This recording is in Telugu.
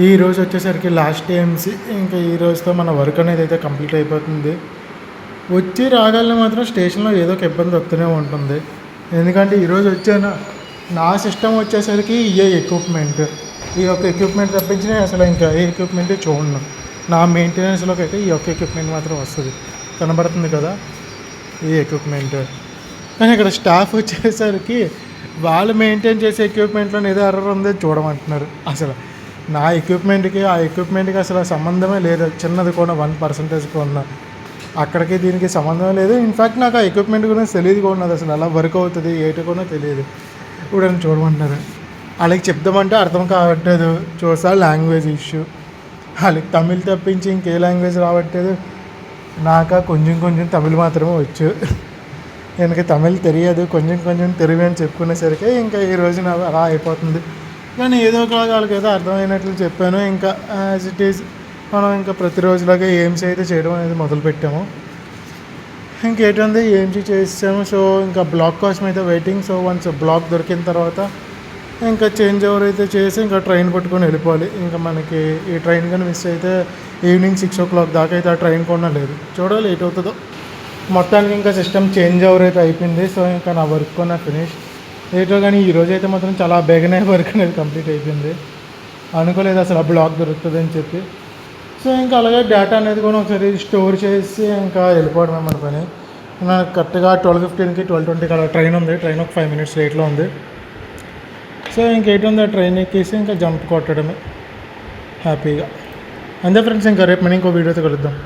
ఈరోజు వచ్చేసరికి లాస్ట్ ఏఎంసీ. ఇంకా ఈ రోజుతో మన వర్క్ అనేది అయితే కంప్లీట్ అయిపోతుంది. వచ్చి రాగాలని మాత్రం స్టేషన్లో ఏదో ఒక ఇబ్బంది వస్తూనే ఉంటుంది. ఎందుకంటే ఈరోజు వచ్చాను, నా సిస్టమ్ వచ్చేసరికి ఇయే ఎక్విప్మెంట్, ఈ యొక్క ఎక్విప్మెంట్ తప్పించి నేను అసలు ఇంకా ఏ ఎక్విప్మెంట్ చూడను. నా మెయింటెనెన్స్లోకి అయితే ఈ యొక్క ఎక్విప్మెంట్ మాత్రం వస్తుంది. కనబడుతుంది కదా ఈ ఎక్విప్మెంట్. కానీ ఇక్కడ స్టాఫ్ వచ్చేసరికి వాళ్ళు మెయింటైన్ చేసే ఎక్విప్మెంట్లో ఏదో ఎర్రర్ ఉందో చూడమంటున్నారు. అసలు నా ఎక్విప్మెంట్కి ఆ ఎక్విప్మెంట్కి అసలు సంబంధమే లేదు. చిన్నది కూడా 1% కూడా అక్కడికి దీనికి సంబంధం లేదు. ఇన్ఫ్యాక్ట్ నాకు ఆ ఎక్విప్మెంట్ గురించి తెలియదు కూడా, అసలు ఎలా వర్క్ అవుతుంది ఏంటి కూడా తెలియదు. ఇప్పుడు అని చూడమంటారు. వాళ్ళకి చెప్దామంటే అర్థం కావట్లేదు. చూసా లాంగ్వేజ్ ఇష్యూ, వాళ్ళకి తమిళ్ తప్పించి ఇంకే లాంగ్వేజ్ రావట్లేదు. నాక కొంచెం తమిళ్ మాత్రమే వచ్చు. எனக்கு తమిళ్ తెలియదు, కొంచెం తెలుగు అని చెప్పుకునేసరికి ఇంకా ఈ రోజు నాకు అలా అయిపోతుంది. కానీ ఏదో ఒక వాళ్ళకి ఏదో అర్థమైనట్లు చెప్పాను. ఇంకా యాజ్ ఇట్ ఈజ్ మనం ఇంకా ప్రతిరోజులాగా ఏఎంసీ అయితే చేయడం అనేది మొదలుపెట్టాము. ఇంకేంటంది ఏఎంసీ చేసాము. సో ఇంకా బ్లాక్ కోసం అయితే వెయిటింగ్. సో వన్స్ బ్లాక్ దొరికిన తర్వాత ఇంకా చేంజ్ ఓవర్ అయితే చేసి ఇంకా ట్రైన్ పట్టుకొని వెళ్ళిపోవాలి. ఇంకా మనకి ఈ ట్రైన్ కానీ మిస్ అయితే ఈవినింగ్ 6 o'clock దాకా అయితే ఆ ట్రైన్ కూడా లేదు. చూడాలి ఎటు అవుతుందో. మొత్తానికి ఇంకా సిస్టమ్ చేంజ్ ఓవర్ అయితే అయిపోయింది. సో ఇంకా నా వర్క్ కూడా ఫినిష్ ఏటో. కానీ ఈరోజు అయితే మాత్రం చాలా బేగనే వర్క్ అనేది కంప్లీట్ అయిపోయింది. అనుకోలేదు అసలు ఆ బ్లాక్ దొరుకుతుంది అని చెప్పి. సో ఇంకా అలాగే డేటా అనేది కూడా ఒకసారి స్టోర్ చేసి ఇంకా వెళ్ళిపోవడమే మన పని. నాకు కరెక్ట్గా 12:15కి 12:20కి అలా ట్రైన్ ఉంది. ట్రైన్ ఒక 5 minutes లేట్లో ఉంది. సో ఇంకేంటుంది ఆ ట్రైన్ ఎక్కేసి ఇంకా జంప్ కొట్టడమే హ్యాపీగా. అంతే ఫ్రెండ్స్, ఇంకా రేపు మనం ఇంకో వీడియోతో కలుద్దాం.